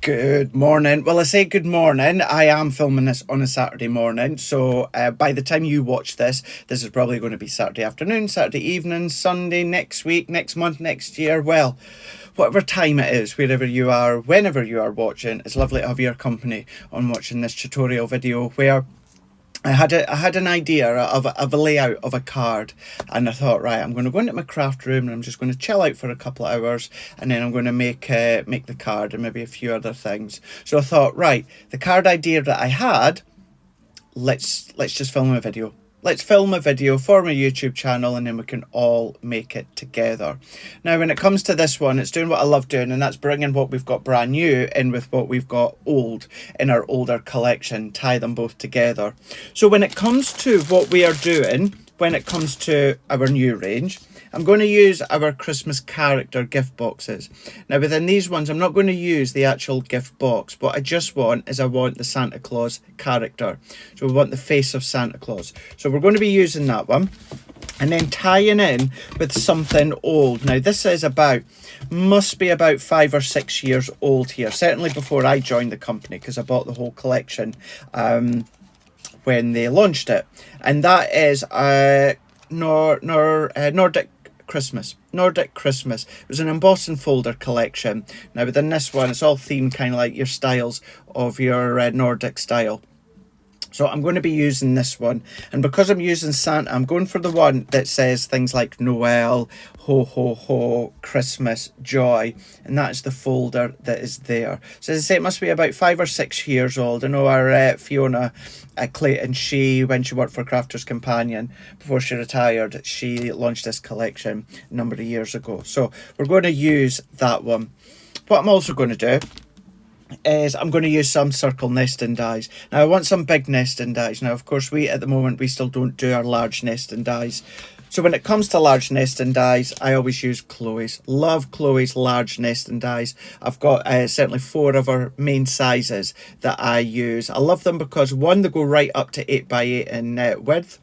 Good morning. Well, I say good morning. I am filming this on a Saturday morning. So by the time you watch this is probably going to be Saturday afternoon, Saturday evening, Sunday, next week, next month, next year. Well, whatever time it is, wherever you are, whenever you are watching, it's lovely to have your company on watching this tutorial video where I had an idea of a layout of a card, and I thought, right, I'm going to go into my craft room and I'm just going to chill out for a couple of hours, and then I'm going to make the card and maybe a few other things. So I thought, right, the card idea that I had, let's just film a video. Let's film a video for my YouTube channel, and then we can all make it together. Now, when it comes to this one, it's doing what I love doing, and that's bringing what we've got brand new in with what we've got old in our older collection, tie them both together. So when it comes to what we are doing, when it comes to our new range, I'm going to use our Christmas character gift boxes. Now within these ones, I'm not going to use the actual gift box. What I just want is I want the Santa Claus character. So we want the face of Santa Claus. So we're going to be using that one. And then tying in with something old. Now this is must be about 5 or 6 years old here. Certainly before I joined the company, because I bought the whole collection when they launched it. And that is Nordic Christmas. Nordic Christmas. It was an embossing folder collection. Now within this one, it's all themed kind of like your styles of your Nordic style. So I'm going to be using this one, and because I'm using Santa, I'm going for the one that says things like Noel, ho ho ho, Christmas, joy, and that's the folder that is there. So as I say, it must be about 5 or 6 years old. I know our Fiona Clayton, when she worked for Crafter's Companion before she retired, she launched this collection a number of years ago. So we're going to use that one. What I'm also going to do is I'm going to use some circle nesting dies. Now I want some big nesting dies. Now of course at the moment we still don't do our large nesting dies. So when it comes to large nesting dies, I always use Chloe's. Love Chloe's large nesting dies. I've got certainly 4 of our main sizes that I use. I love them because one, they go right up to 8x8 in width.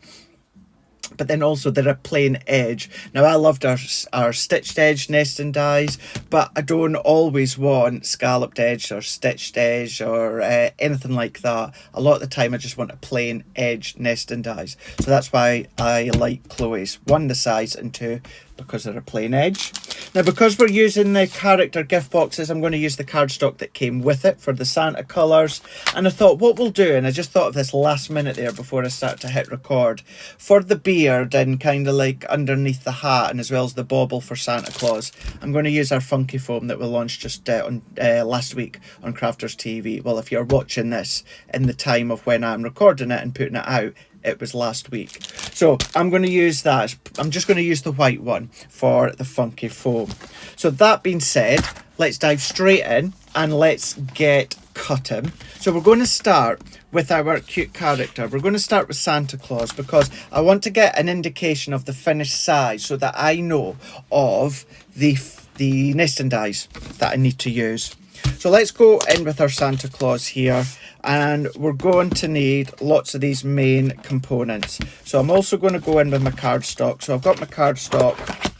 But then also they're a plain edge. Now I loved our stitched edge nesting dies, but I don't always want scalloped edge or stitched edge or anything like that. A lot of the time I just want a plain edge nesting dies. So that's why I like Chloe's. 1, the size, and 2, because they're a plain edge. Now because we're using the character gift boxes, I'm going to use the cardstock that came with it for the Santa colours. And I thought what we'll do, and I just thought of this last minute there before I started to hit record, for the beard and kind of like underneath the hat, and as well as the bauble for Santa Claus, I'm going to use our funky foam that we launched just last week on Crafters TV. Well, if you're watching this in the time of when I'm recording it and putting it out, it was last week. So I'm going to use that. I'm just going to use the white one for the funky foam. So that being said, let's dive straight in and let's get cutting. So we're going to start with our cute character. We're going to start with Santa Claus because I want to get an indication of the finished size so that I know of the nesting dies that I need to use. So let's go in with our Santa Claus here, and we're going to need lots of these main components. So I'm also going to go in with my cardstock. So I've got my cardstock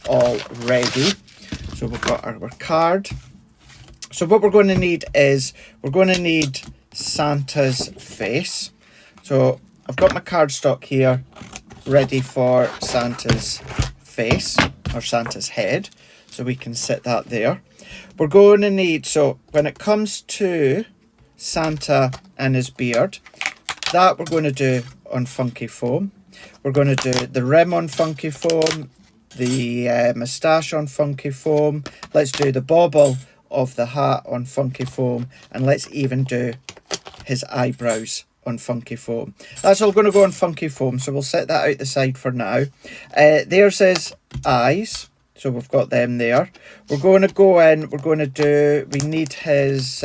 all ready. So we've got our card. So what we're going to need is, we're going to need Santa's face. So I've got my cardstock here ready for Santa's face, or Santa's head. So we can sit that there. We're going to need, so when it comes to Santa and his beard, that we're going to do on funky foam. We're going to do the rim on funky foam, the moustache on funky foam. Let's do the bauble of the hat on funky foam, and let's even do his eyebrows on funky foam. That's all going to go on funky foam, so we'll set that out the side for now. There's his eyes. So we've got them there. We're going to go in, we need his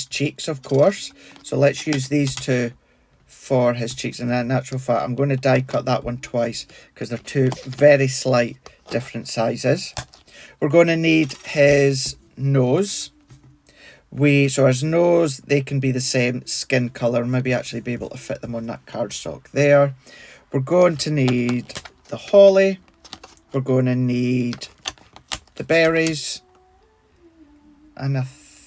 cheeks, of course. So let's use these 2 for his cheeks. And in actual fact, I'm going to die cut that one twice because they're 2 very slight different sizes. We're going to need his nose. So his nose, they can be the same skin colour. Maybe actually be able to fit them on that cardstock there. We're going to need the holly. We're going to need the berries, and I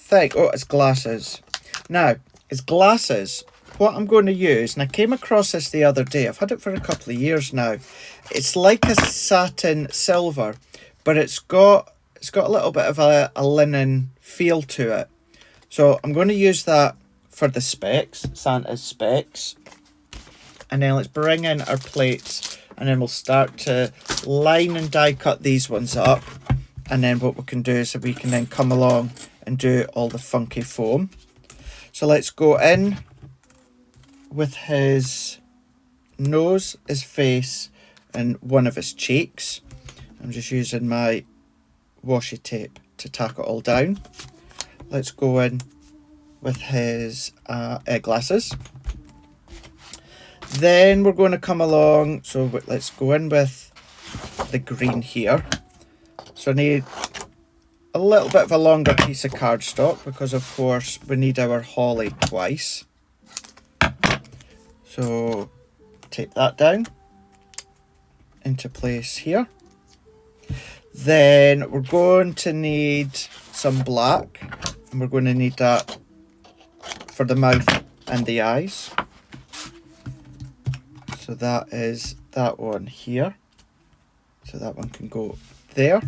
think, oh, it's glasses. Now, it's glasses. What I'm going to use, and I came across this the other day, I've had it for a couple of years now. It's like a satin silver, but it's got a little bit of a linen feel to it. So I'm going to use that for the specs, Santa's specs. And then let's bring in our plates, and then we'll start to line and die cut these ones up. And then what we can do is we can then come along and do all the funky foam. So let's go in with his nose, his face, and one of his cheeks. I'm just using my washi tape to tack it all down. Let's go in with his glasses. Then we're going to come along, so let's go in with the green here. So I need a little bit of a longer piece of cardstock because of course we need our holly twice. So tape that down into place here. Then we're going to need some black, and we're going to need that for the mouth and the eyes. So that is that one here. So that one can go there.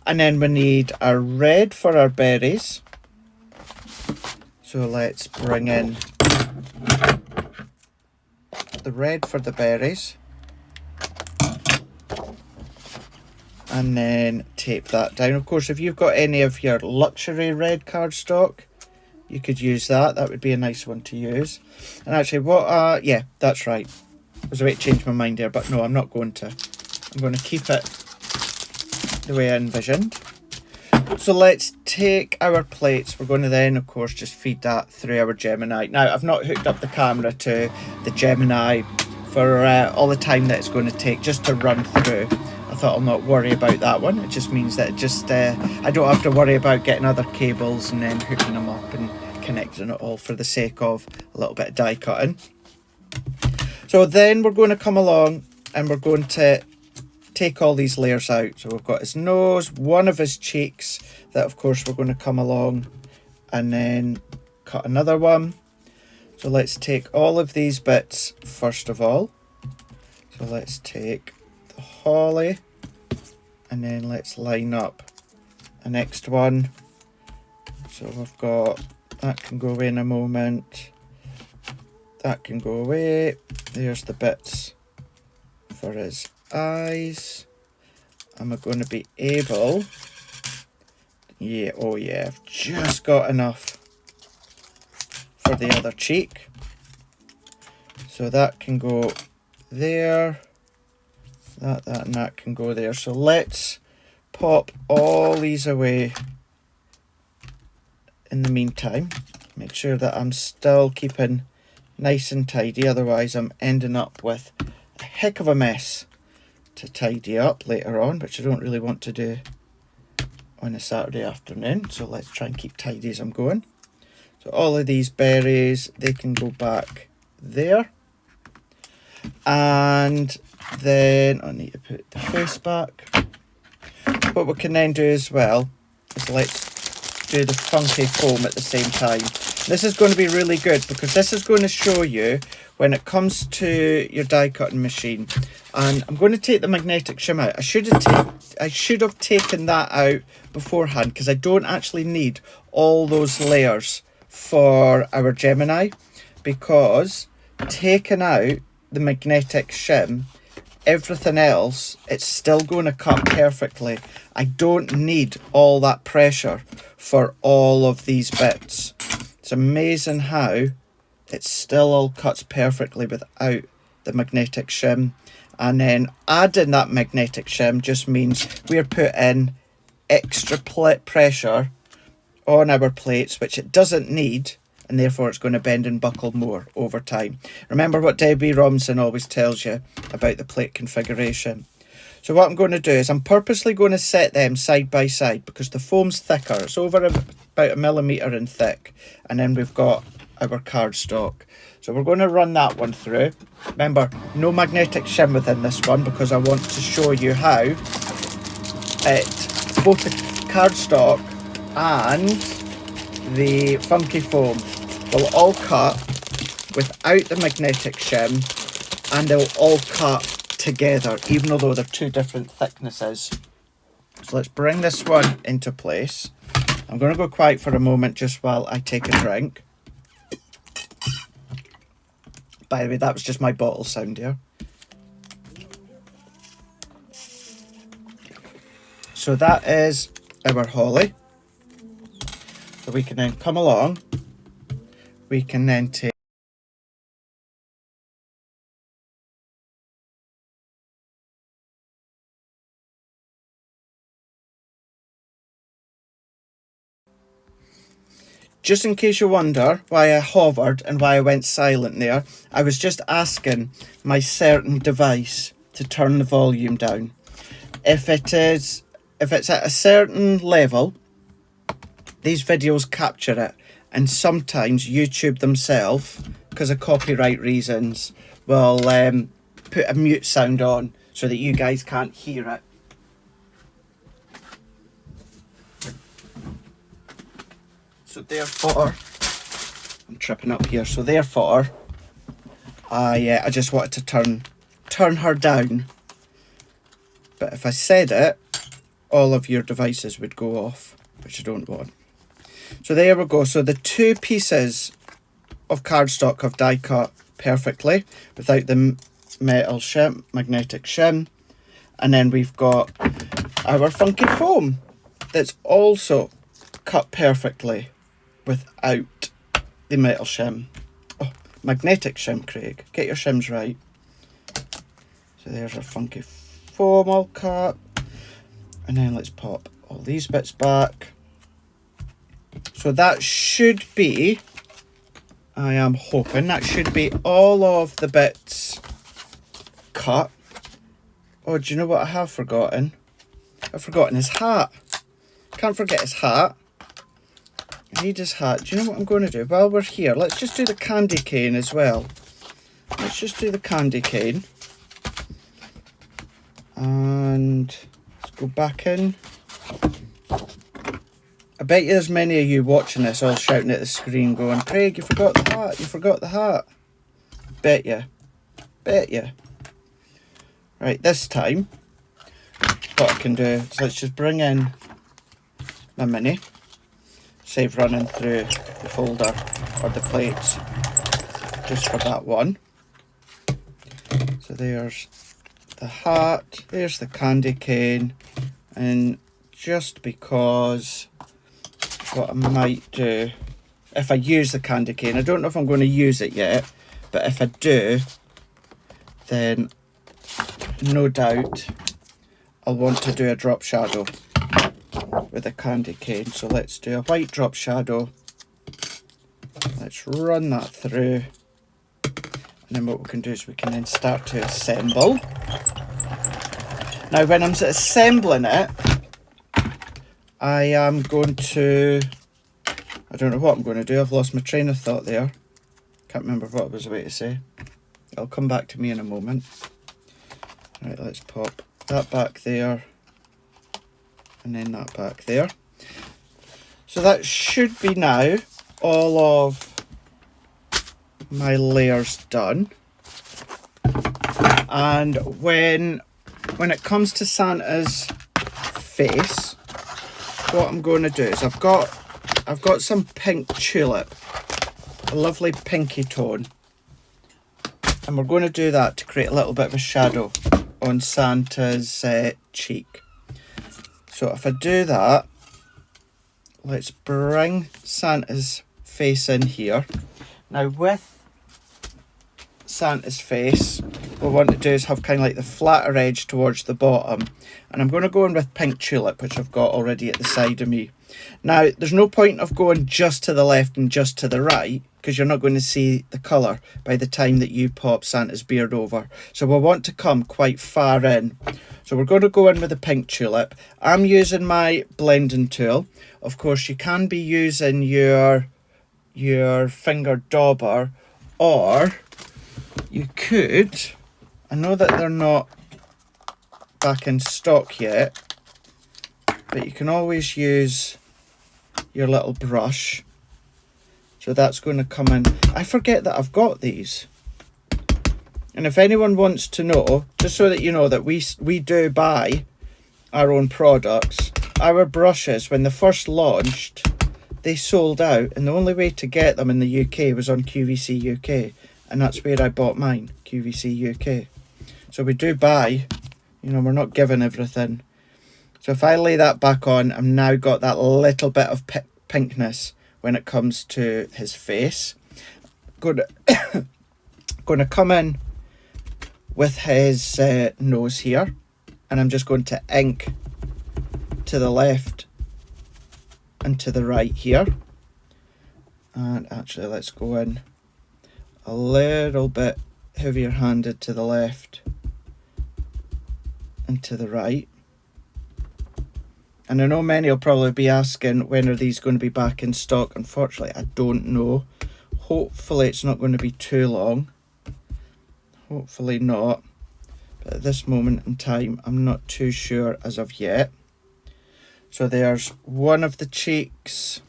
And then we need our red for our berries. So let's bring in the red for the berries. And then tape that down. Of course, if you've got any of your luxury red cardstock, you could use that. That would be a nice one to use. And actually, what, yeah, that's right. I was about to change my mind there, but no, I'm not going to. I'm going to keep it the way I envisioned. So let's take our plates. We're going to then, of course, just feed that through our Gemini. Now, I've not hooked up the camera to the Gemini for all the time that it's going to take just to run through. I thought I'll not worry about that one. It just means that I don't have to worry about getting other cables and then hooking them up and connecting it all for the sake of a little bit of die cutting. So then we're going to come along and we're going to take all these layers out. So we've got his nose, one of his cheeks that of course we're going to come along and then cut another one. So let's take all of these bits first of all. So let's take the holly and then let's line up the next one. So we've got, that can go away in a moment. That can go away. There's the bits for his eyes. Am I going to be able? Yeah, oh yeah, I've just got enough for the other cheek. So that can go there. That and that can go there. So let's pop all these away in the meantime. Make sure that I'm still keeping nice and tidy, otherwise I'm ending up with a heck of a mess to tidy up later on, which I don't really want to do on a Saturday afternoon. So let's try and keep tidy as I'm going. So all of these berries, they can go back there. And then I need to put the face back. What we can then do as well is let's do the funky foam at the same time. This is going to be really good because this is going to show you when it comes to your die cutting machine. And I'm going to take the magnetic shim out. I should have taken that out beforehand because I don't actually need all those layers for our Gemini, because taking out the magnetic shim, everything else, it's still going to cut perfectly. I don't need all that pressure for all of these bits. It's amazing how it still all cuts perfectly without the magnetic shim. And then adding that magnetic shim just means we're putting extra pressure on our plates, which it doesn't need, and therefore it's going to bend and buckle more over time. Remember what Debbie Robinson always tells you about the plate configuration. So what I'm going to do is I'm purposely going to set them side by side because the foam's thicker. It's over about 1 millimetre in thick. And then we've got our cardstock. So we're going to run that one through. Remember, no magnetic shim within this one because I want to show you how both the cardstock and the funky foam will all cut without the magnetic shim, and they'll all cut together, even though they're two different thicknesses. So let's bring this one into place. I'm going to go quiet for a moment just while I take a drink. By the way, that was just my bottle sound here. So that is our holly. So we can then come along. We can then take just in case you wonder why I hovered and why I went silent there, I was just asking my certain device to turn the volume down. If it's at a certain level, these videos capture it, and sometimes YouTube themselves, because of copyright reasons, will put a mute sound on so that you guys can't hear it. So therefore, I'm tripping up here. So therefore, I just wanted to turn her down. But if I said it, all of your devices would go off, which I don't want. So there we go. So the two pieces of cardstock have die cut perfectly without the metal shim, magnetic shim. And then we've got our funky foam that's also cut perfectly without the metal shim. Oh, magnetic shim, Craig. Get your shims right. So there's our funky foam all cut. And then let's pop all these bits back. So that should be, I am hoping, that should be all of the bits cut. Oh, do you know what I have forgotten? I've forgotten his hat. Can't forget his hat. I need his hat. Do you know what I'm going to do? While we're here, let's just do the candy cane as well. Let's just do the candy cane. And let's go back in. I bet you there's many of you watching this all shouting at the screen going, Craig, you forgot the hat, you forgot the hat. Bet you. Bet you. Right, this time, what I can do is let's just bring in my mini. Save running through the folder or the plates just for that one. So there's the hat, there's the candy cane, and just because what I might do, if I use the candy cane, I don't know if I'm going to use it yet, but if I do, then no doubt I'll want to do a drop shadow with a candy cane. So let's do a white drop shadow. Let's run that through, and then what we can do is we can then start to assemble. Now when I'm assembling it, I am going to, I don't know what I'm going to do. I've lost my train of thought there. Can't remember what I was about to say. It'll come back to me in a moment. Right, let's pop that back there, and then that back there. So that should be now all of my layers done. And when it comes to Santa's face, what I'm going to do is I've got some pink tulip, a lovely pinky tone, and we're going to do that to create a little bit of a shadow on Santa's cheek. So if I do that, let's bring Santa's face in here. Now with Santa's face, what we want to do is have kind of like the flatter edge towards the bottom, and I'm going to go in with pink tulip, which I've got already at the side of me. Now there's no point of going just to the left and just to the right, because you're not going to see the colour by the time that you pop Santa's beard over. So we'll want to come quite far in. So we're going to go in with the pink tulip. I'm using my blending tool. Of course you can be using your finger dauber, or you could, I know that they're not back in stock yet, but you can always use your little brush So that's going to come in. I forget that I've got these. And if anyone wants to know, just so that you know that we do buy our own products, our brushes, when they first launched, they sold out, and the only way to get them in the UK was on QVC UK, and that's where I bought mine, QVC UK. So we do buy, you know, we're not given everything. So if I lay that back on, I've now got that little bit of pinkness when it comes to his face. Going to come in with his nose here, and I'm just going to ink to the left and to the right here. And actually, let's go in a little bit heavier handed to the left and to the right. And I know many will probably be asking, when are these going to be back in stock? Unfortunately, I don't know. Hopefully it's not going to be too long. Hopefully not. But at this moment in time, I'm not too sure as of yet. So there's one of the cheeks.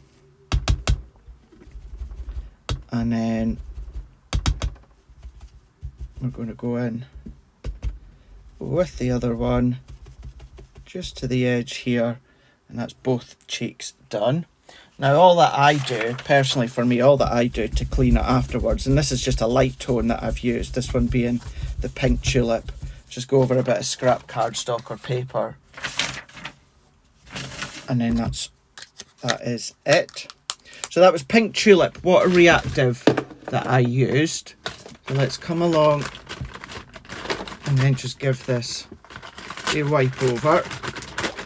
And then we're going to go in with the other one just to the edge here, and that's both cheeks done. Now all that I do, personally for me, all that I do to clean it afterwards, and this is just a light tone that I've used, this one being the pink tulip, just go over a bit of scrap cardstock or paper, and then that is it. So that was pink tulip, water reactive, that I used. So let's come along and then just give this a wipe over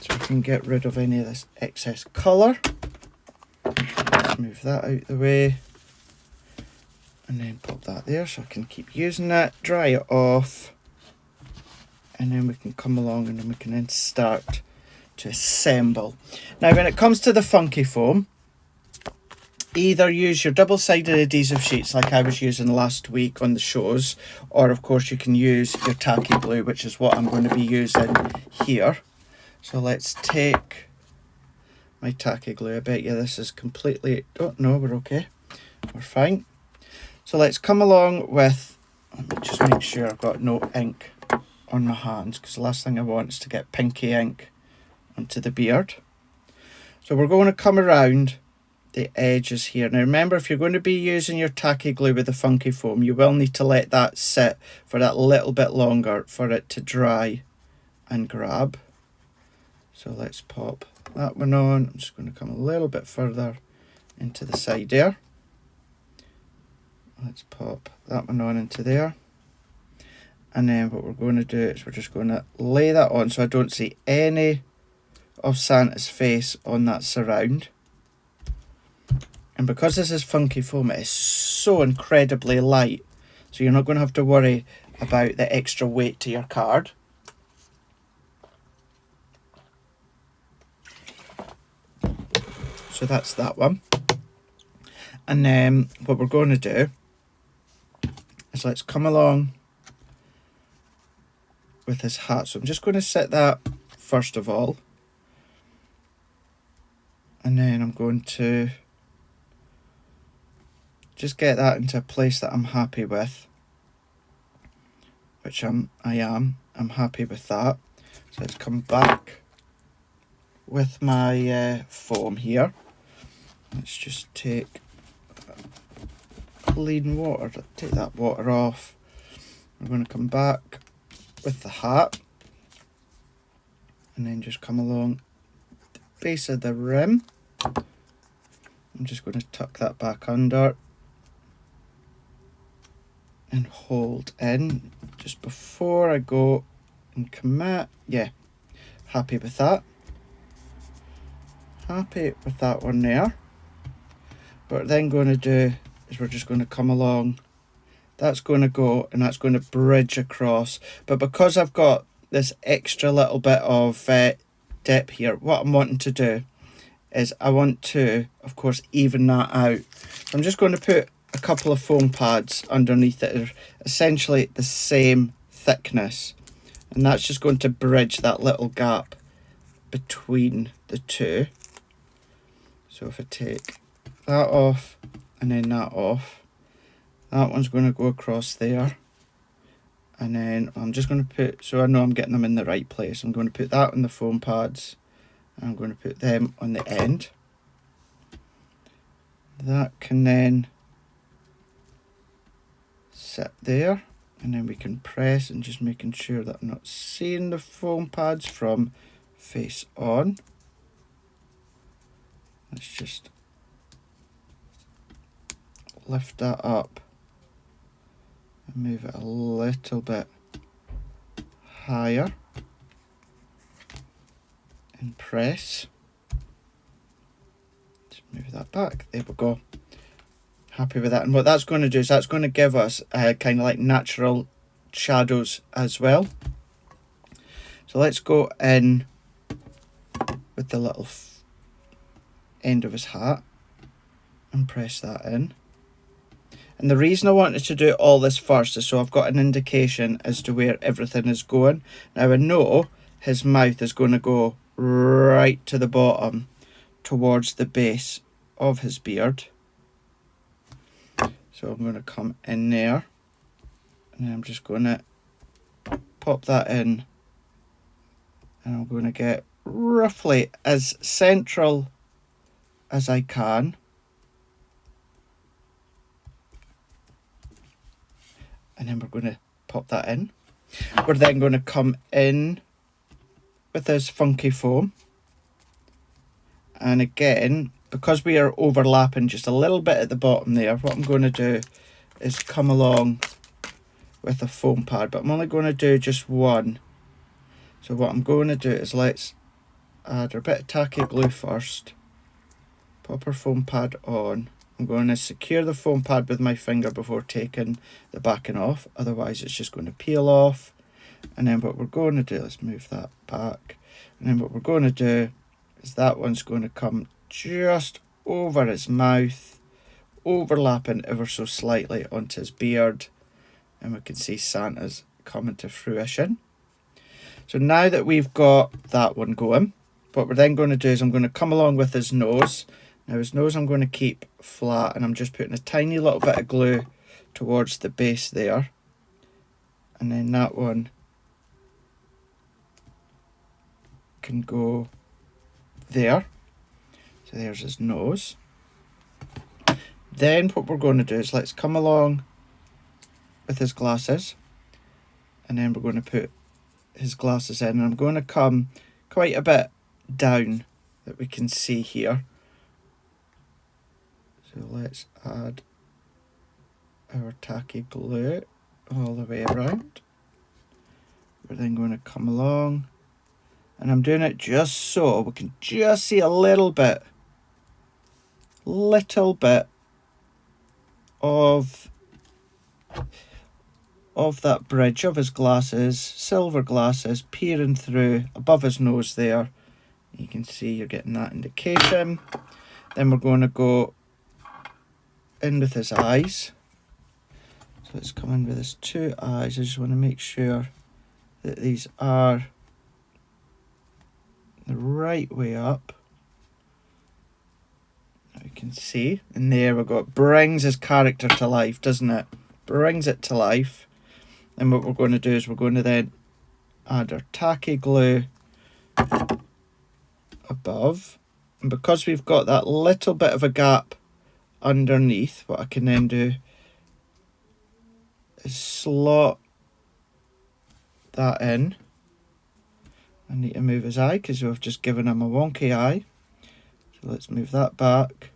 so we can get rid of any of this excess colour. Let's move that out the way and then pop that there so I can keep using it, dry it off, and then we can come along and then we can then start to assemble. Now when it comes to the funky foam, either use your double-sided adhesive sheets like I was using last week on the shows, or of course you can use your tacky glue, which is what I'm going to be using here. So let's take my tacky glue. I bet you this is completely, oh no, we're okay, we're fine. So let's come along with, let me just make sure I've got no ink on my hands, because the last thing I want is to get pinky ink onto the beard. So we're going to come around the edges here. Now remember, if you're going to be using your tacky glue with the funky foam, you will need to let that sit for that little bit longer for it to dry and grab. So let's pop that one on. I'm just going to come a little bit further into the side there. Let's pop that one on into there. And then what we're going to do is we're just going to lay that on so I don't see any of Santa's face on that surround. And because this is funky foam, it is so incredibly light, so you're not going to have to worry about the extra weight to your card. So that's that one. And then what we're going to do is let's come along with his hat. So I'm just going to set that first of all. And then I'm going to just get that into a place that I'm happy with, which I'm happy with that. So let's come back with my foam here. Let's just take clean water, take that water off. We're going to come back with the hat and then just come along the base of the rim. I'm just going to tuck that back under and hold in just before I go and commit. Yeah, happy with that. Happy with that one there. What we're then going to do is we're just going to come along. That's going to go and that's going to bridge across. But because I've got this extra little bit of depth here, what I'm wanting to do is I want to, of course, even that out. So I'm just going to put a couple of foam pads underneath that are essentially the same thickness, and that's just going to bridge that little gap between the two. So if I take that off and then that off. That one's going to go across there. And then I'm just going to put, so I know I'm getting them in the right place, I'm going to put that on the foam pads. And I'm going to put them on the end. That can then sit there. And then we can press, and just making sure that I'm not seeing the foam pads from face on. Let's just lift that up and move it a little bit higher and press. Just move that back. There we go. Happy with that. And what that's going to do is that's going to give us kind of like natural shadows as well. So let's go in with the little end of his hat and press that in. And the reason I wanted to do all this first is so I've got an indication as to where everything is going. Now I know his mouth is going to go right to the bottom towards the base of his beard. So I'm going to come in there, and I'm just going to pop that in, and I'm going to get roughly as central as I can. And then we're going to pop that in. We're then going to come in with this funky foam. And again, because we are overlapping just a little bit at the bottom there, what I'm going to do is come along with a foam pad, but I'm only going to do just one. So what I'm going to do is let's add a bit of tacky glue first. Pop our foam pad on. I'm going to secure the foam pad with my finger before taking the backing off, otherwise it's just going to peel off. And then what we're going to do, let's move that back. And then what we're going to do is that one's going to come just over his mouth, overlapping ever so slightly onto his beard, and we can see Santa's coming to fruition. So now that we've got that one going, what we're then going to do is I'm going to come along with his nose. Now his nose I'm going to keep flat, and I'm just putting a tiny little bit of glue towards the base there, and then that one can go there. So there's his nose. Then what we're going to do is let's come along with his glasses, and then we're going to put his glasses in, and I'm going to come quite a bit down that we can see here. So let's add our tacky glue all the way around. We're then going to come along, and I'm doing it just so we can just see a little bit of that bridge of his glasses, silver glasses, peering through above his nose there. You can see you're getting that indication. Then we're going to go in with his eyes. So let's come in with his two eyes. I just want to make sure that these are the right way up. You can see, and there we go. It brings his character to life, doesn't it? Brings it to life. And what we're going to do is we're going to then add our tacky glue above. And because we've got that little bit of a gap underneath, what I can then do is slot that in. I need to move his eye because we've just given him a wonky eye. So let's move that back.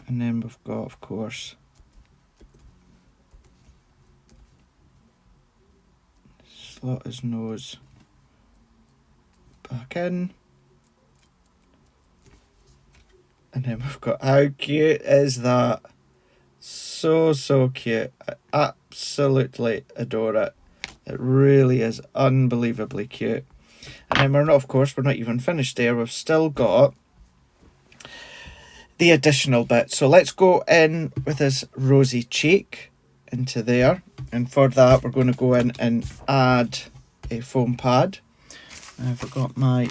And then we've got, of course, slot his nose back in. And then we've got, how cute is that? So cute. I absolutely adore it. It really is unbelievably cute. And then we're not even finished there. We've still got the additional bit. So let's go in with this rosy cheek into there. And for that, we're going to go in and add a foam pad. I've got my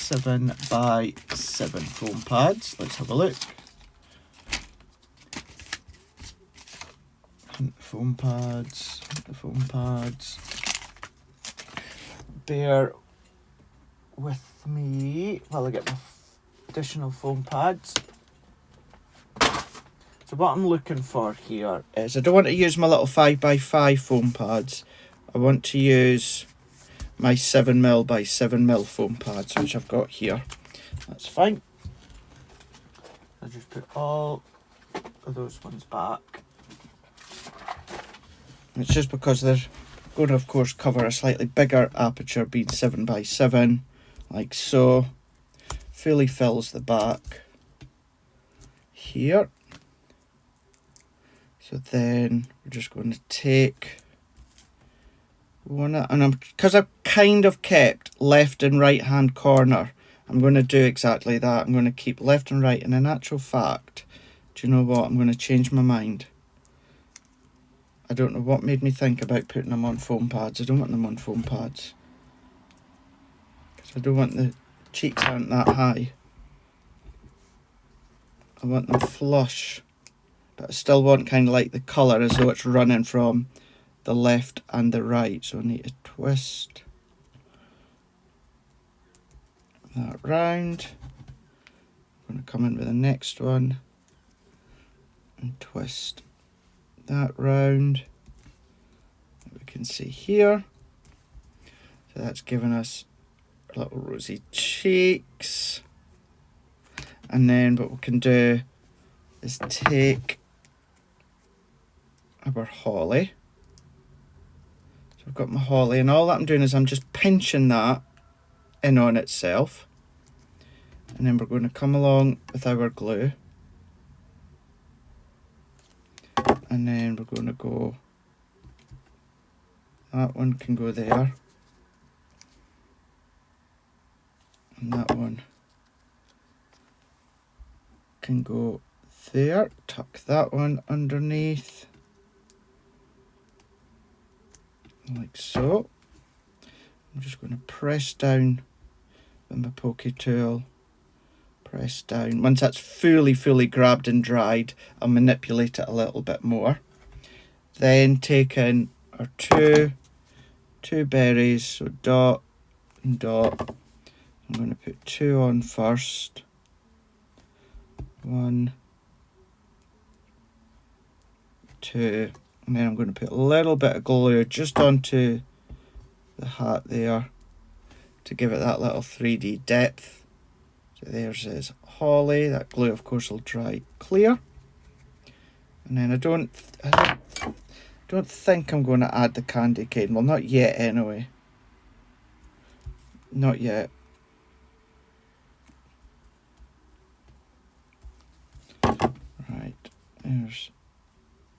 7 by 7 foam pads. Let's have a look. Foam pads, the foam pads. Bear with me while I get my additional foam pads. So what I'm looking for here is, I don't want to use my little 5x5 foam pads. I want to use my 7mm by 7mm foam pads, which I've got here. That's fine. I'll just put all of those ones back. It's just because they're going to, of course, cover a slightly bigger aperture, being 7 by 7, like so. Fully fills the back here. So then we're just going to take one, and because I've kind of kept left and right hand corner, I'm going to do exactly that. I'm going to keep left and right, and in actual fact, do you know what? I'm going to change my mind. I don't know what made me think about putting them on foam pads. I don't want them on foam pads, because I don't want the cheeks aren't that high. I want them flush, but I still want kind of like the colour as though it's running from the left and the right. So I need to twist that round. I'm going to come in with the next one and twist that round. We can see here. So that's given us little rosy cheeks. And then what we can do is take our holly. So I've got my holly, and all that I'm doing is I'm just pinching that in on itself. And then we're going to come along with our glue. And then we're going to go, that one can go there. And that one can go there. Tuck that one underneath. Like so. I'm just going to press down with my pokey tool. Press down. Once that's fully grabbed and dried, I'll manipulate it a little bit more. Then take in our two berries, so dot and dot. I'm going to put 2 on first. 1, 2, and then I'm going to put a little bit of glue just onto the hat there to give it that little 3D depth. So there's his holly. That glue, of course, will dry clear. And then I don't think I'm going to add the candy cane. Well, not yet anyway. Not yet. Right, there's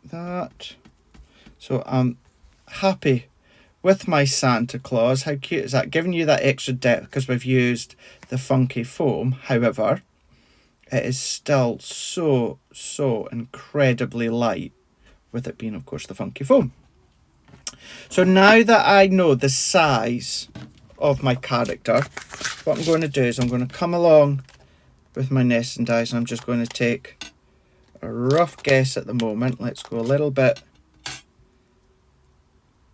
that. So I'm happy with my Santa Claus. How cute is that? Giving you that extra depth because we've used the funky foam. However, it is still so incredibly light, with it being, of course, the funky foam. So now that I know the size of my character, what I'm going to do is I'm going to come along with my nesting dies, and I'm just going to take a rough guess at the moment. Let's go a little bit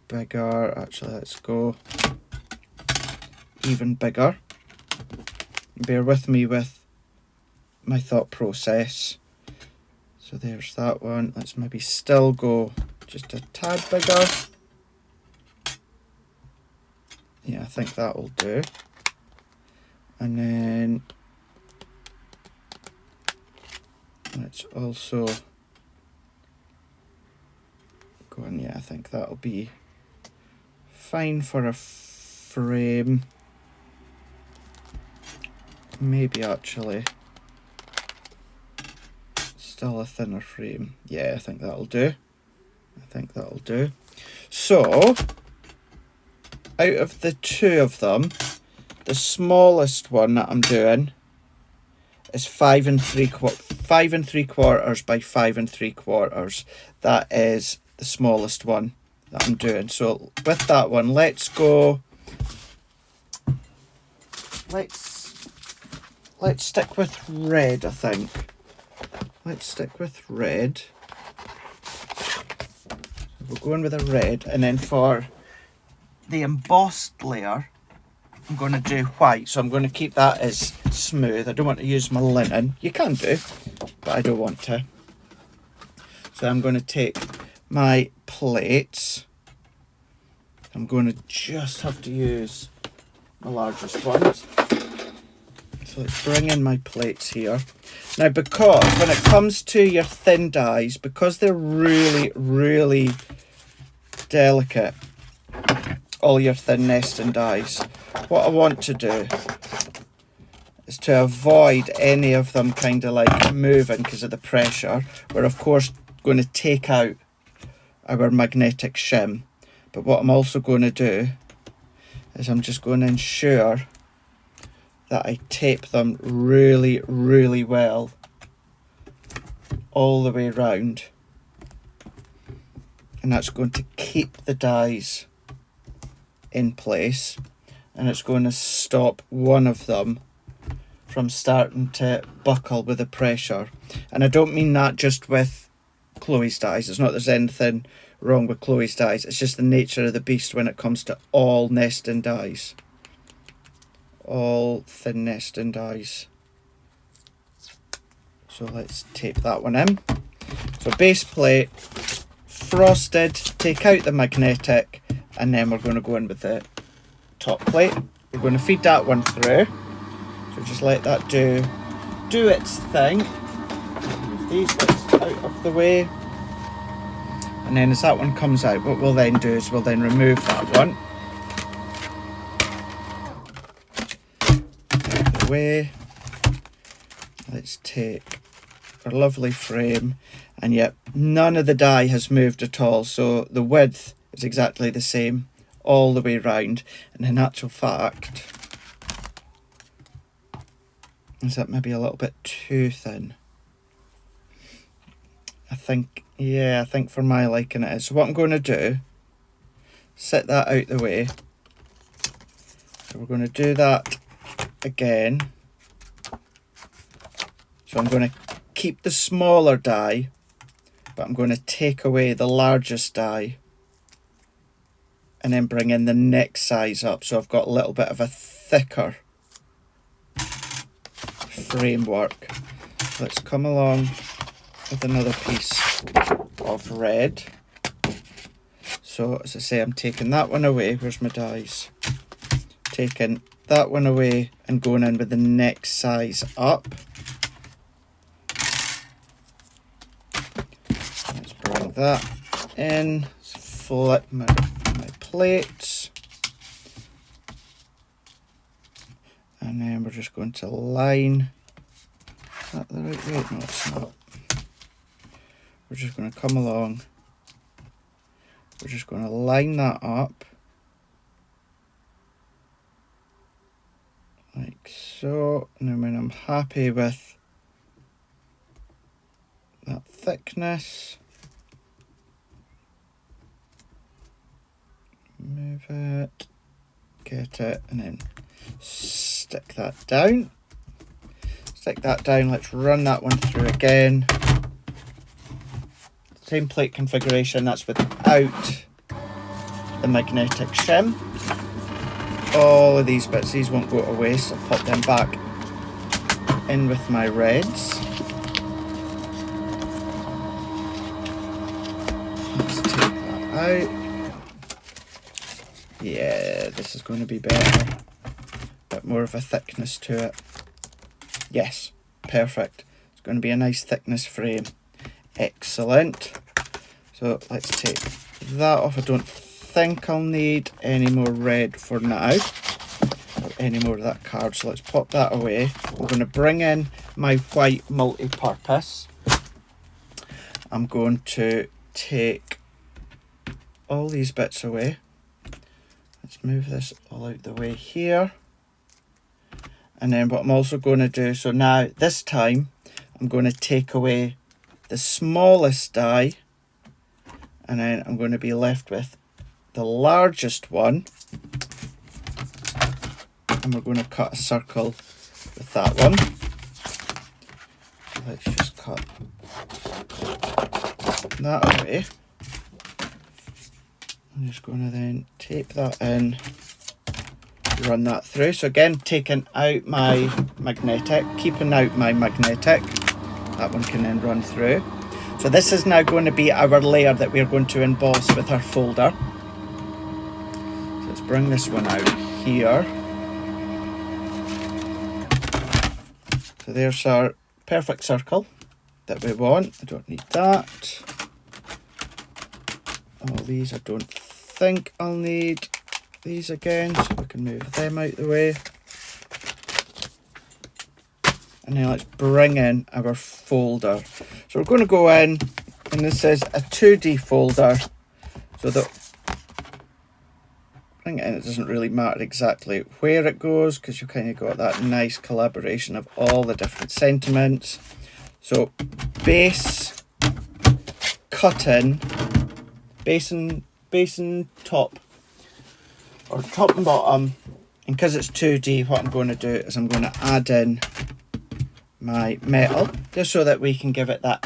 bigger. Actually, let's go even bigger. Bear with me with my thought process. So there's that one. Let's maybe still go just a tad bigger. Yeah, I think that will do. And then let's also go on. Yeah, I think that'll be fine for a frame. Maybe actually still a thinner frame. Yeah, I think that'll do. So out of the two of them, the smallest one that I'm doing is 5 3/4 by 5 3/4. That is the smallest one that I'm doing. So with that one, let's let's stick with red, I think. Let's stick with red. We're going with a red, and then for the embossed layer, I'm going to do white. So I'm going to keep that as smooth. I don't want to use my linen. You can do, but I don't want to. So I'm going to take my plates. I'm going to just have to use my largest ones. So let's bring in my plates here. Now, because when it comes to your thin dies, because they're really, really delicate, all your thin nesting dies, what I want to do is to avoid any of them kind of like moving because of the pressure. We're of course going to take out our magnetic shim, but what I'm also going to do is I'm just going to ensure that I tape them really, really well all the way around, and that's going to keep the dies in place, and it's going to stop one of them from starting to buckle with the pressure. And I don't mean that just with Chloe's dies. It's not there's anything wrong with Chloe's dies, it's just the nature of the beast when it comes to all nesting dies, all thin nesting dies. So let's tape that one in. So base plate, frosted, take out the magnetic, and then we're going to go in with the top plate. We're going to feed that one through. So just let that do its thing. Move these bits out of the way. And then as that one comes out, what we'll then do is we'll then remove that one out of the way. Let's take our lovely frame, and yet none of the die has moved at all, so the width is exactly the same all the way round. And in actual fact, is that maybe a little bit too thin? I think for my liking it is. So what I'm going to do, set that out the way. So we're going to do that again. So I'm going to keep the smaller die, but I'm going to take away the largest die and then bring in the next size up. So I've got a little bit of a thicker framework. Let's come along with another piece of red. So as I say, I'm taking that one away. Where's my dies? Taking that one away and going in with the next size up. Let's bring that in. Let's flip my plates. And then we're just going to line. Is that the right way? No, it's not. We're just going to come along. We're just going to line that up. Like so. And then when I'm happy with that thickness, move it, get it, and then stick that down. Stick that down. Let's run that one through again. Same plate configuration, that's without the magnetic shim. All of these bits, these won't go to waste. I'll pop them back in with my reds. Let's take that out. Yeah, this is going to be better. Bit more of a thickness to it. Yes, perfect. It's going to be a nice thickness frame. Excellent. So let's take that off. I don't think I'll need any more red for now, or any more of that card, so let's pop that away. I'm going to bring in my white multi-purpose. I'm going to take all these bits away. Let's move this all out the way here. And then what I'm also going to do, so now this time I'm going to take away the smallest die, and then I'm going to be left with the largest one, and we're going to cut a circle with that one. Let's just cut that away. I'm just going to then tape that in, run that through. So again, taking out my magnetic, keeping out my magnetic. That one can then run through. So this is now going to be our layer that we're going to emboss with our folder. So let's bring this one out here. So there's our perfect circle that we want. I don't need that. All these I don't think I'll need these again, so we can move them out the way. And then let's bring in our folder. So we're going to go in, and this is a 2D folder. So that bring it in, it doesn't really matter exactly where it goes, because you've kind of got that nice collaboration of all the different sentiments. So base, cutting, base and top, or top and bottom. And because it's 2D, what I'm going to do is I'm going to add in my metal, just so that we can give it that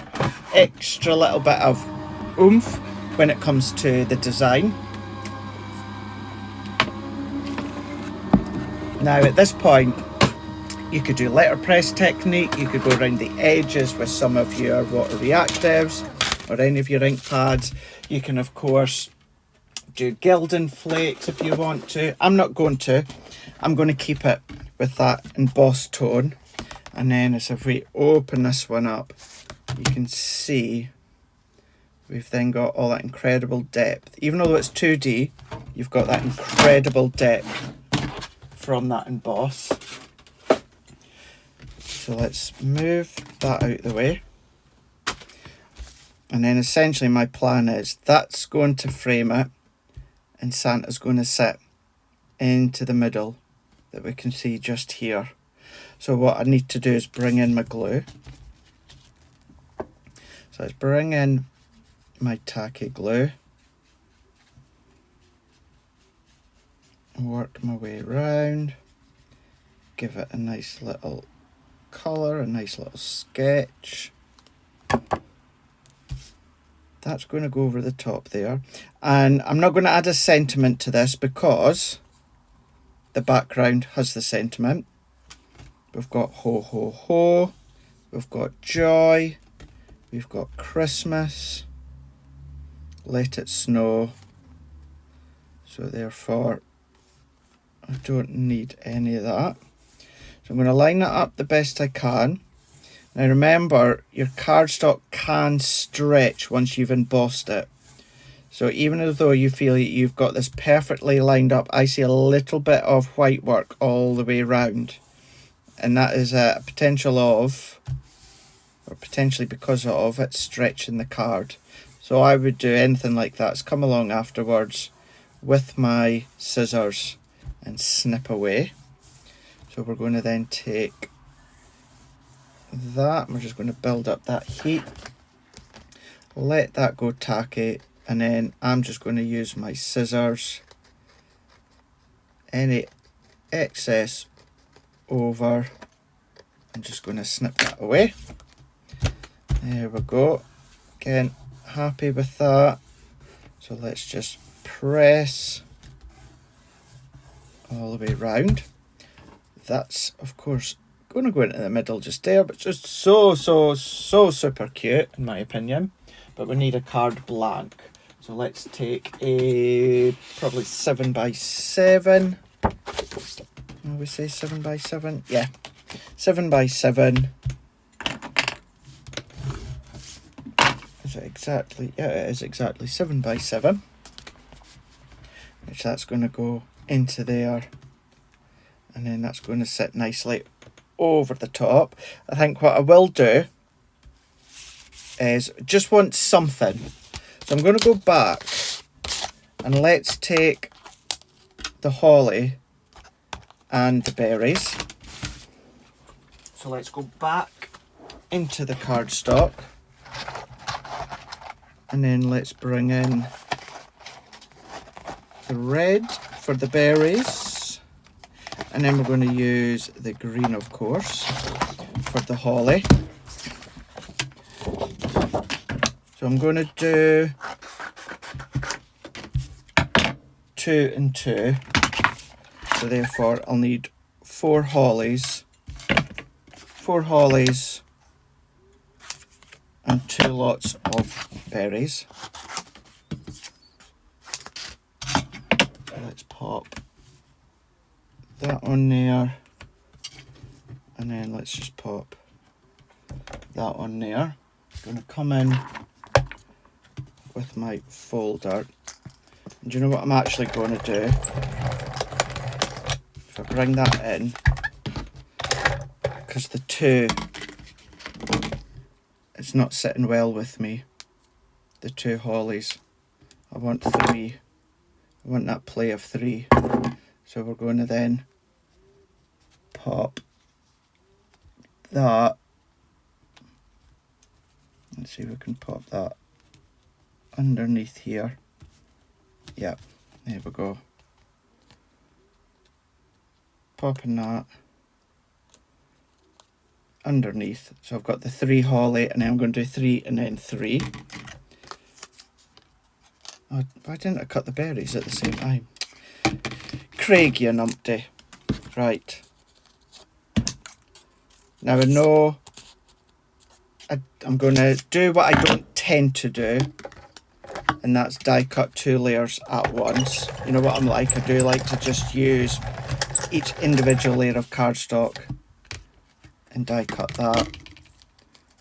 extra little bit of oomph when it comes to the design. Now at this point, you could do letterpress technique, you could go around the edges with some of your water reactives or any of your ink pads. You can of course do gilding flakes if you want to. I'm not going to. I'm going to keep it with that embossed tone. And then as if we open this one up, you can see we've then got all that incredible depth. Even though it's 2D, you've got that incredible depth from that emboss. So let's move that out of the way. And then essentially my plan is that's going to frame it, and Santa's going to sit into the middle that we can see just here. So what I need to do is bring in my glue. So let's bring in my tacky glue. Work my way around. Give it a nice little colour, a nice little sketch. That's going to go over the top there. And I'm not going to add a sentiment to this because the background has the sentiment. We've got ho ho ho, we've got joy, we've got Christmas, let it snow. So therefore I don't need any of that. So I'm going to line that up the best I can. Now remember, your cardstock can stretch once you've embossed it. So even though you feel you've got this perfectly lined up, I see a little bit of white work all the way around. And that is a potential of, or potentially because of it stretching the card. So I would do anything like that. Is come along afterwards with my scissors and snip away. So we're going to then take that, we're just going to build up that heat, let that go tacky, and then I'm just going to use my scissors, any excess over, I'm just going to snip that away. There we go. Again, happy with that. So let's just press all the way round. That's of course going to go into the middle just there, but just so super cute in my opinion. But we need a card blank, so let's take a probably 7x7. We say 7x7, yeah, 7x7. Is it exactly? Yeah, it is exactly 7x7. Which that's going to go into there, and then that's going to sit nicely over the top. I think what I will do is just want something. So I'm going to go back and let's take the holly and the berries. So let's go back into the cardstock, and then let's bring in the red for the berries. And then we're going to use the green, of course, for the holly. So I'm going to do 2 and 2. So therefore I'll need 4 hollies. 4 hollies and 2 lots of berries. Let's pop that on there, and then let's just pop that on there. I'm going to come in with my folder. And do you know what I'm actually going to do? If I bring that in, because the 2, it's not sitting well with me, the 2 hollies. I want 3. I want that play of 3. So we're going to then pop that. Let's see if we can pop that underneath here. Yep, there we go. Popping that underneath. So I've got the 3 holly, and then I'm going to do 3 and then 3. Oh, why didn't I cut the berries at the same time? Craig, you numpty. Right. Now I know I'm going to do what I don't tend to do, and that's die cut 2 layers at once. You know what I'm like? I do like to just use each individual layer of cardstock and die cut that.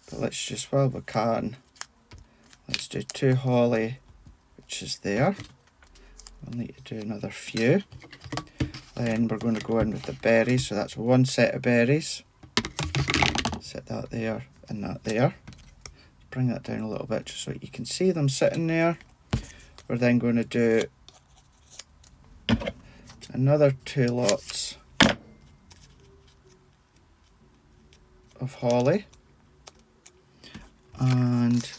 But let's just, while we can, let's do 2 holly, which is there. We'll need to do another few. Then we're going to go in with the berries, so that's 1 set of berries. Set that there and that there. Bring that down a little bit just so you can see them sitting there. We're then going to do another 2 lots of holly and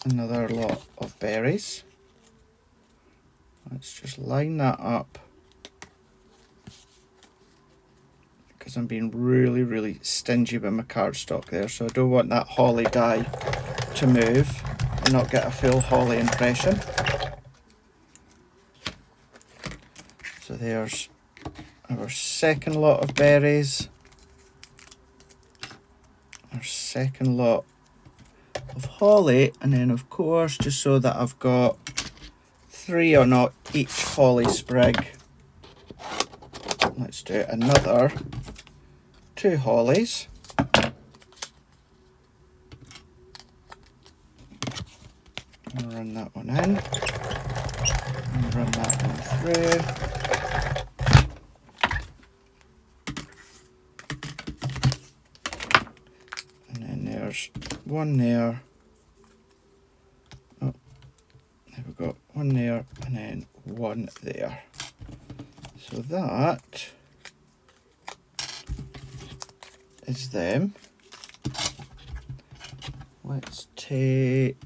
another lot of berries. Let's just line that up, because I'm being really stingy with my cardstock there, so I don't want that holly die to move and not get a full holly impression. So there's our second lot of berries, our second lot of holly, and then of course, just so that I've got 3 on each holly sprig, let's do another 2 hollies. I'll run that one in, and run that one through. And then there's 1 there. Oh, there we go. 1 there, and then 1 there. So that is them. Let's take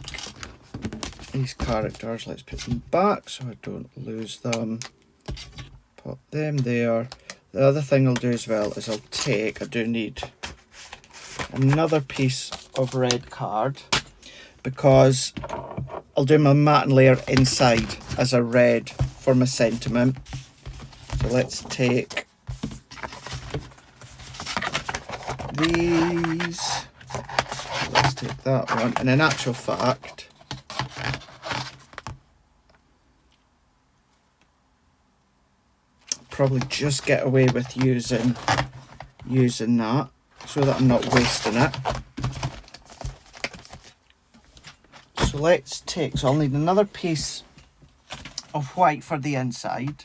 these characters, let's put them back so I don't lose them. Pop them there. The other thing I'll do as well is I do need another piece of red card, because I'll do my matte layer inside as a red for my sentiment. So let's take these. So let's take that one, and in actual fact, I'll probably just get away with using that so that I'm not wasting it. So let's take, so I'll need another piece of white for the inside.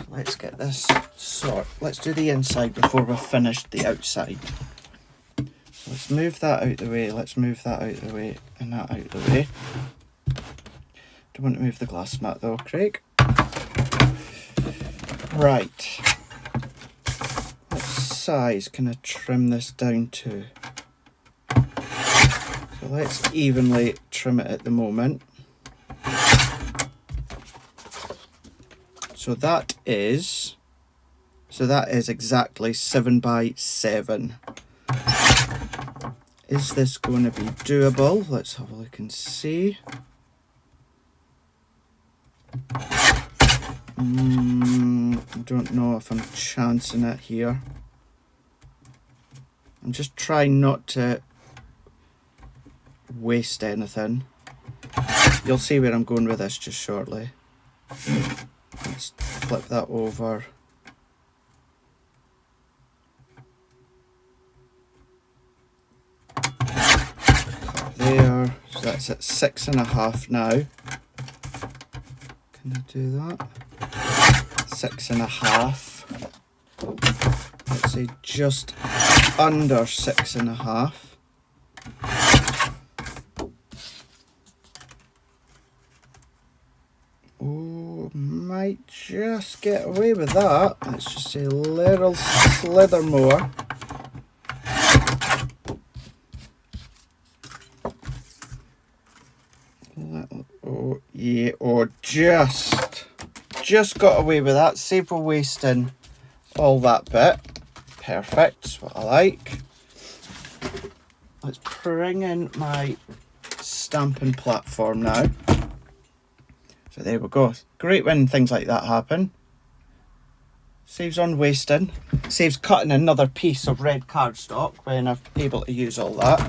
Let's get this sort. Let's do the inside before we've finished the outside. So let's move that out the way. Let's move that out the way and that out the way. Don't want to move the glass mat though, Craig. Right. What size can I trim this down to? So let's evenly trim it at the moment. So that is exactly 7 by 7. Is this going to be doable? Let's have a look and see. I don't know if I'm chancing it here. I'm just trying not to waste anything. You'll see where I'm going with this just shortly. Let's flip that over. There, so that's at 6.5 now. Can I do that? 6.5. Let's say just under 6.5. Oh, might just get away with that. Let's just say a little slither more. Oh yeah, or just got away with that. Save for wasting all that bit. Perfect, that's what I like. Let's bring in my stamping platform now. So there we go. Great when things like that happen. Saves on wasting. Saves cutting another piece of red cardstock when I'm able to use all that.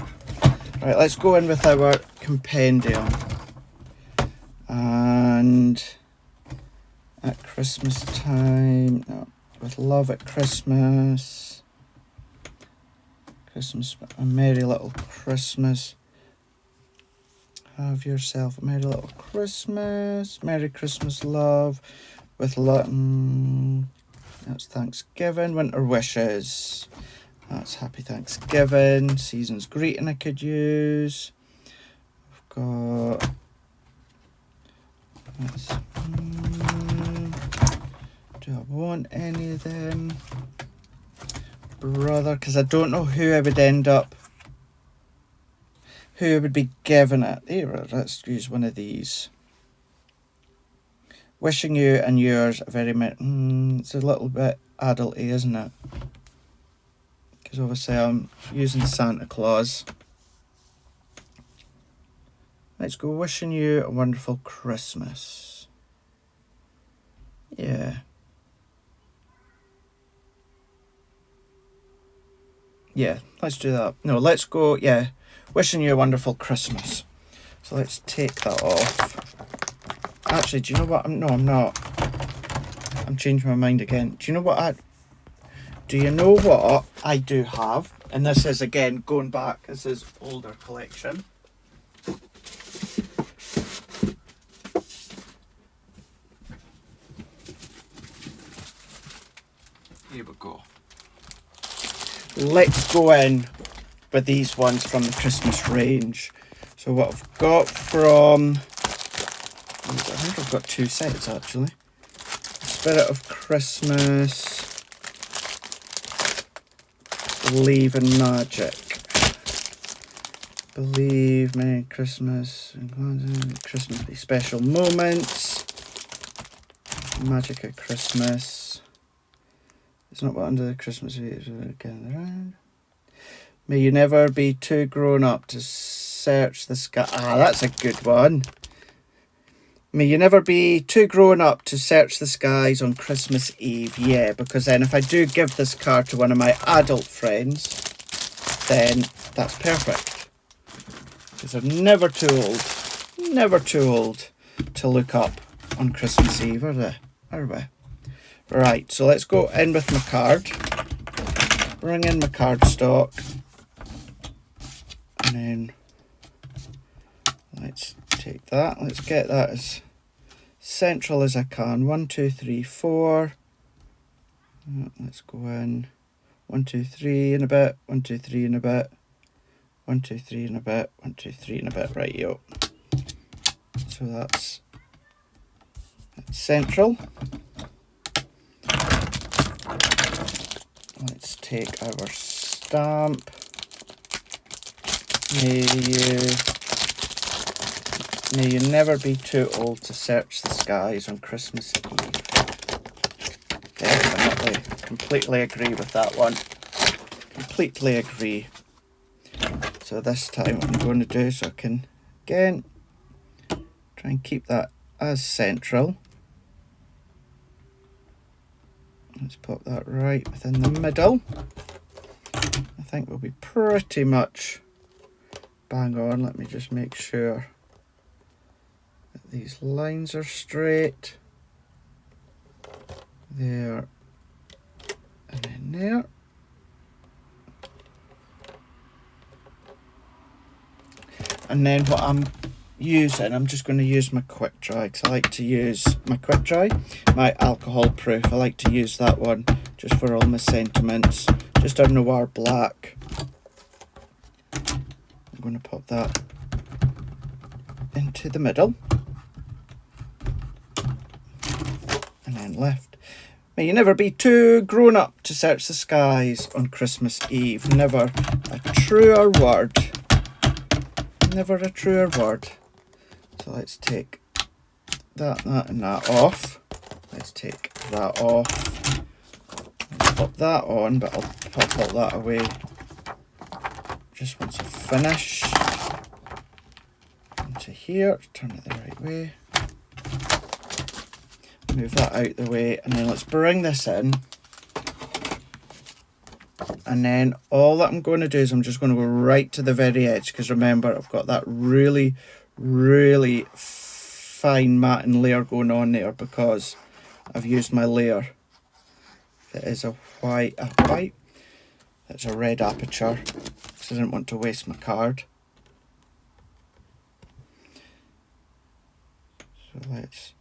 Right, let's go in with our compendium. And at Christmas time, no, with love at Christmas. Christmas, a merry little Christmas. Have yourself a merry little Christmas. Merry Christmas, love. With that's Thanksgiving. Winter wishes. That's Happy Thanksgiving. Season's greeting I could use. I've got... do I want any of them? Brother, because I don't know who I would end up... who I would be giving it. Here, let's use one of these. Wishing you and yours a very much... it's a little bit adulty, isn't it? Because obviously I'm using Santa Claus. Let's go wishing you a wonderful Christmas. Yeah. Yeah, let's do that. No, let's go, yeah. Wishing you a wonderful Christmas. So let's take that off. Actually, do you know what? No, I'm not. I'm changing my mind again. Do you know what do you know what I do have? And this is, again, going back. This is older collection. Here we go. Let's go in with these ones from the Christmas range. So what I've got from... I think I've got 2 sets actually. Spirit of Christmas. Believe in Magic. Believe, Merry Christmas. Christmas Be Special Moments. Magic at Christmas. It's not what under the Christmas tree is getting around. May you never be too grown up to search the sky. Ah, that's a good one. May you never be too grown up to search the skies on Christmas Eve. Yeah, because then if I do give this card to one of my adult friends, then that's perfect. Because they're never too old to look up on Christmas Eve, are they? Are we? Right, so let's go in with my card. Bring in my cardstock. And then let's take that. Let's get that as central as I can. 1, 2, 3, 4. Let's go in. 1, 2, 3 in a bit. 1, 2, 3 in a bit. 1, 2, 3 in a bit. 1, 2, 3 in a bit. Right, yo. So that's central. Let's take our stamp. May you never be too old to search the skies on Christmas Eve. completely agree with that one. Completely agree. So this time what I'm going to do, so I can, again, try and keep that as central. Let's pop that right within the middle. I think we'll be pretty much bang on. Let me just make sure that these lines are straight. There and then there. And then what I'm using, I'm just going to use my quick dry, because I like to use my quick dry, my alcohol proof. I like to use that one just for all my sentiments. Just a noir black. I'm going to pop that into the middle and then left. May you never be too grown up to search the skies on Christmas Eve. Never a truer word. Never a truer word. So let's take that and that off. Let's take that off. I'll pop that on, but I'll pop all that away just once I've finished. Into here, turn it the right way. Move that out the way, and then let's bring this in. And then all that I'm going to do is I'm just going to go right to the very edge, because remember, I've got that really, really fine matting layer going on there because I've used my layer that is a white, that's a red aperture, because I didn't want to waste my card. So let's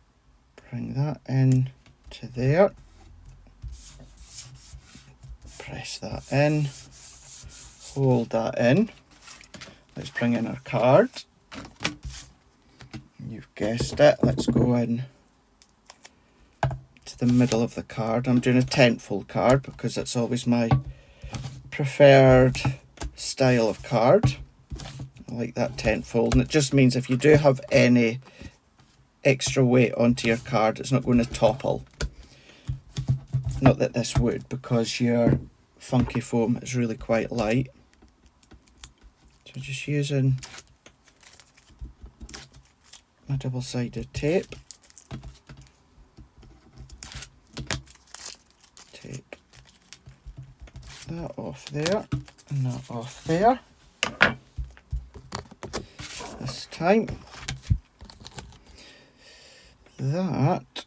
bring that in to there. Press that in. Hold that in. Let's bring in our card. You've guessed it. Let's go in to the middle of the card. I'm doing a tentfold card because that's always my preferred style of card. I like that tentfold, and it just means if you do have any extra weight onto your card, it's not going to topple. Not that this would, because your funky foam is really quite light. So just using my double-sided tape. Take that off there and that off there. This time that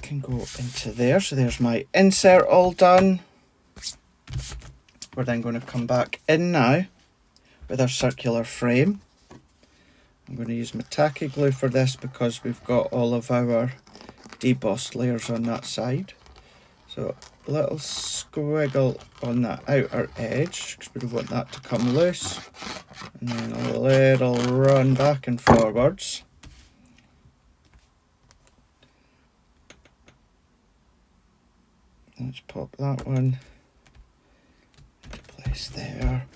can go into there. So there's my insert all done. We're then going to come back in now with our circular frame. I'm going to use my tacky glue for this because we've got all of our debossed layers on that side. So a little squiggle on that outer edge because we don't want that to come loose, and then a little run back and forwards. Let's pop that one into place there.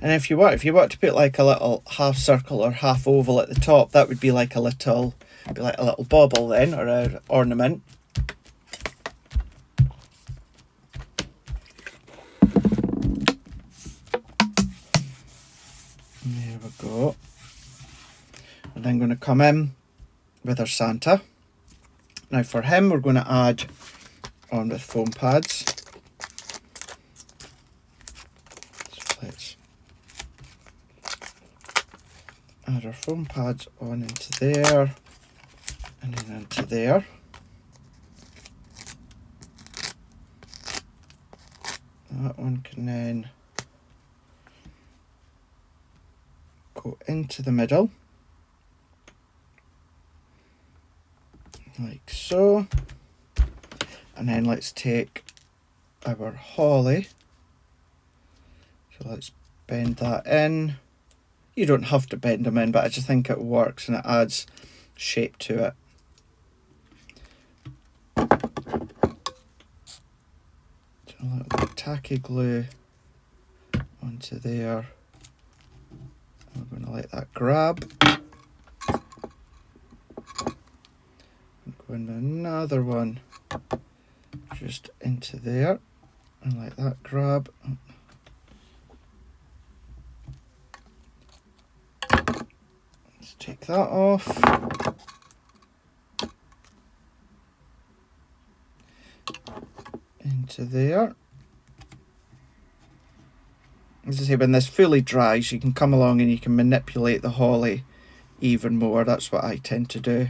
And if you want to put like a little half circle or half oval at the top, that would be like a little bauble then, or an ornament. There we go. We're then going to come in with our Santa. Now for him, we're going to add on with foam pads. So let's add our foam pads on into there and then into there. That one can then go into the middle like so. And then let's take our holly. So let's bend that in. You don't have to bend them in, but I just think it works and it adds shape to it. So a little bit of tacky glue onto there. I'm going to let that grab. And go into another one. just into there and let that grab. Let's take that off. Into there. As I say, when this fully dries, you can come along and you can manipulate the holly even more. That's what I tend to do.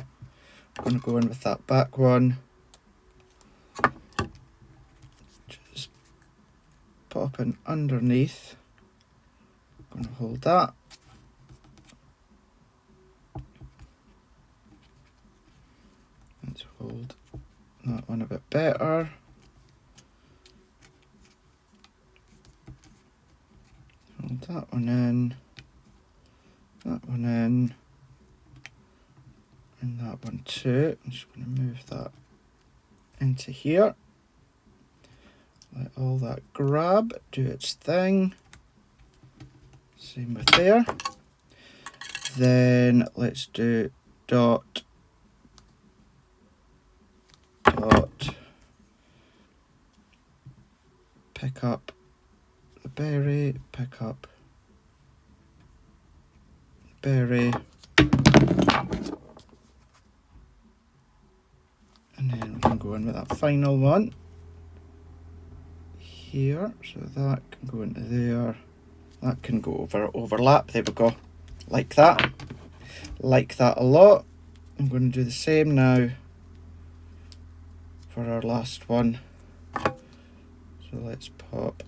I'm going to go in with that back one. Just pop in underneath. I'm going to hold that. Let's hold that one a bit better. Hold that one in. That one in. And that one too. I'm just going to move that into here. Let all that grab, do its thing. Same with there. Then let's do dot, dot. Pick up the berry, pick up the berry. And then we can go in with that final one here, so that can go into there, that can go overlap, there we go, like that a lot. I'm going to do the same now for our last one, so let's pop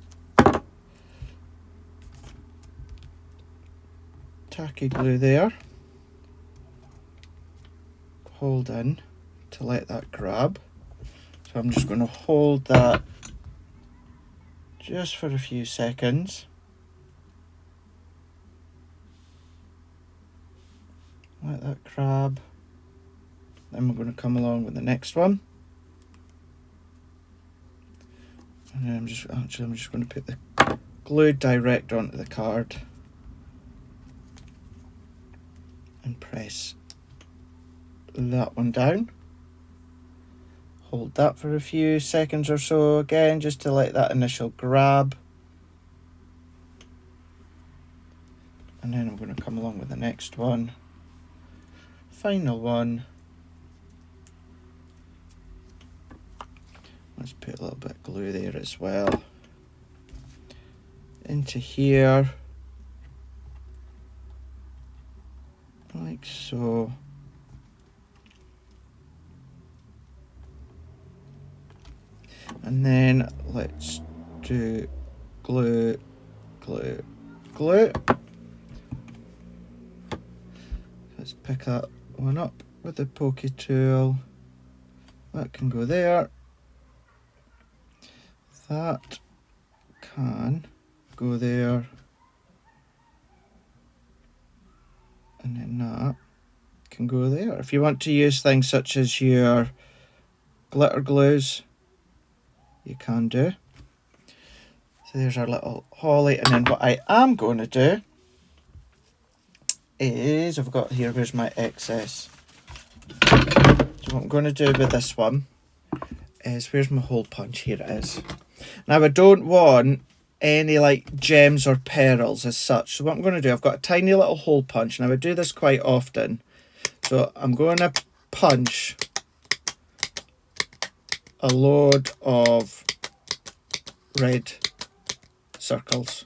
tacky glue there, hold in to let that grab. So I'm just going to hold that just for a few seconds. Let that grab. Then we're going to come along with the next one. And then I'm just going to put the glue direct onto the card and press that one down. Hold that for a few seconds or so again, just to let that initial grab. And then I'm going to come along with the next one. Final one. Let's put a little bit of glue there as well. Into here. Like so. And then let's do glue, glue, glue. Let's pick that one up with the pokey tool. That can go there. That can go there. And then that can go there. If you want to use things such as your glitter glues, you can do. So there's our little holly, and then what I am going to do is, I've got here, where's my excess? So what I'm going to do with this one is, where's my hole punch? Here it is. Now I don't want any like gems or pearls as such. So what I'm going to do, I've got a tiny little hole punch, and I would do this quite often. So I'm going to punch a load of red circles.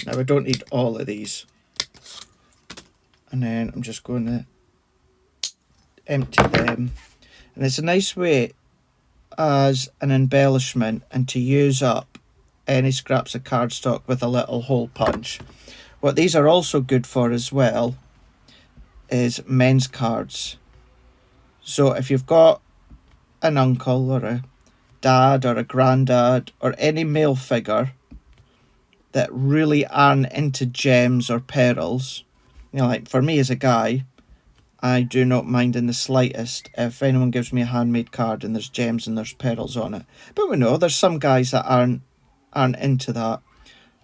Now I don't need all of these. And then I'm just going to empty them. And it's a nice way as an embellishment and to use up any scraps of cardstock with a little hole punch. What these are also good for as well is men's cards. So if you've got an uncle or a dad or a granddad or any male figure that really aren't into gems or pearls, you know, like for me as a guy, I do not mind in the slightest if anyone gives me a handmade card and there's gems and there's pearls on it. But we know there's some guys that aren't into that.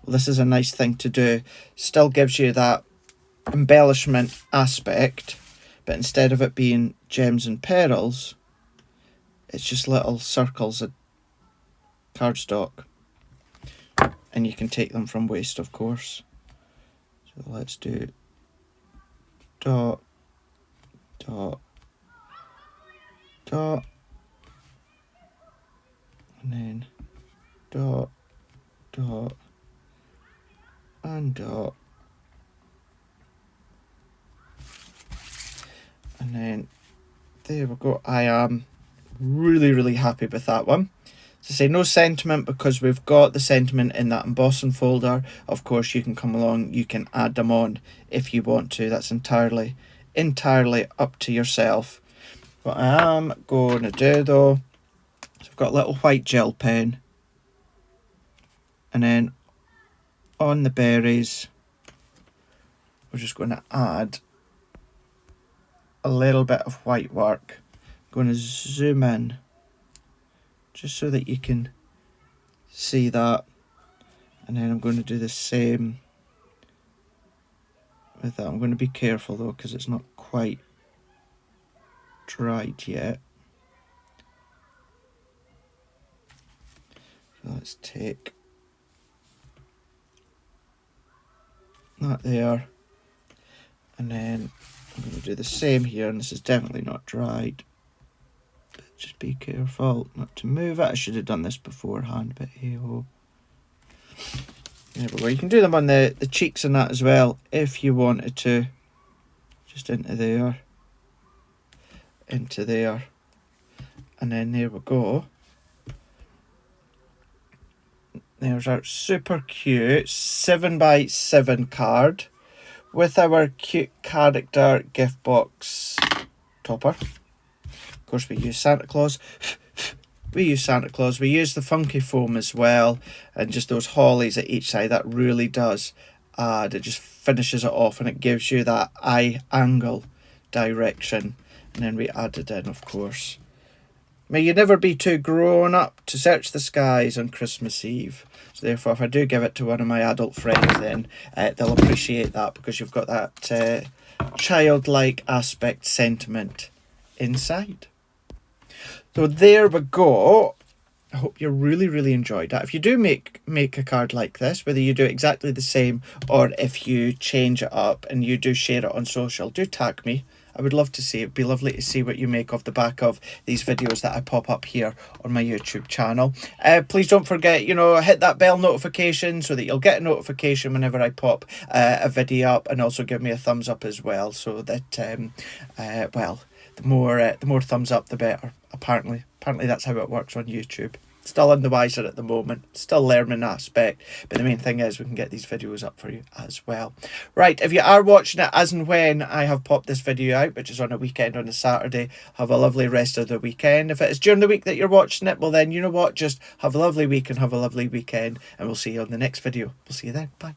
Well, this is a nice thing to do. Still gives you that embellishment aspect, but instead of it being gems and pearls, it's just little circles of cardstock, and you can take them from waste, of course. So let's do dot, dot, dot, and then dot, dot, and dot, and then there we go. I am really happy with that one. To say no sentiment, because we've got the sentiment in that embossing folder. Of course, you can come along, you can add them on if you want to. That's entirely up to yourself. What I am going to do though, so I've got a little white gel pen, and then on the berries, we're just going to add a little bit of white work. I'm going to zoom in just so that you can see that, and then I'm going to do the same with that. I'm going to be careful though, because it's not quite dried yet. So let's take that there, and then I'm going to do the same here, and this is definitely not dried. Just be careful not to move it. I should have done this beforehand, but hey ho. There we go. You can do them on the cheeks and that as well if you wanted to. Just into there, into there, and then there we go. There's our super cute 7x7 card with our cute character gift box topper. Of course, we use Santa Claus. We use the funky foam as well, and just those hollies at each side. That really does add, it just finishes it off, and it gives you that eye angle direction. And then we added in, of course, may you never be too grown up to search the skies on Christmas Eve. So therefore, if I do give it to one of my adult friends, then they'll appreciate that, because you've got that childlike aspect sentiment inside. So there we go. I hope you really enjoyed that. If you do make a card like this, whether you do exactly the same or if you change it up and you do share it on social, do tag me. I would love to see it. It'd be lovely to see what you make off the back of these videos that I pop up here on my YouTube channel. Please don't forget, hit that bell notification so that you'll get a notification whenever I pop a video up, and also give me a thumbs up as well, so that, well, the more thumbs up, the better. Apparently that's how it works on YouTube. Still on the wiser at the moment, still learning that aspect, but the main thing is we can get these videos up for you as well. Right, if you are watching it as and when I have popped this video out, which is on a weekend, on a Saturday, have a lovely rest of the weekend. If it is during the week that you're watching it, well then, you know what, just have a lovely week and have a lovely weekend, and we'll see you on the next video. We'll see you then. Bye.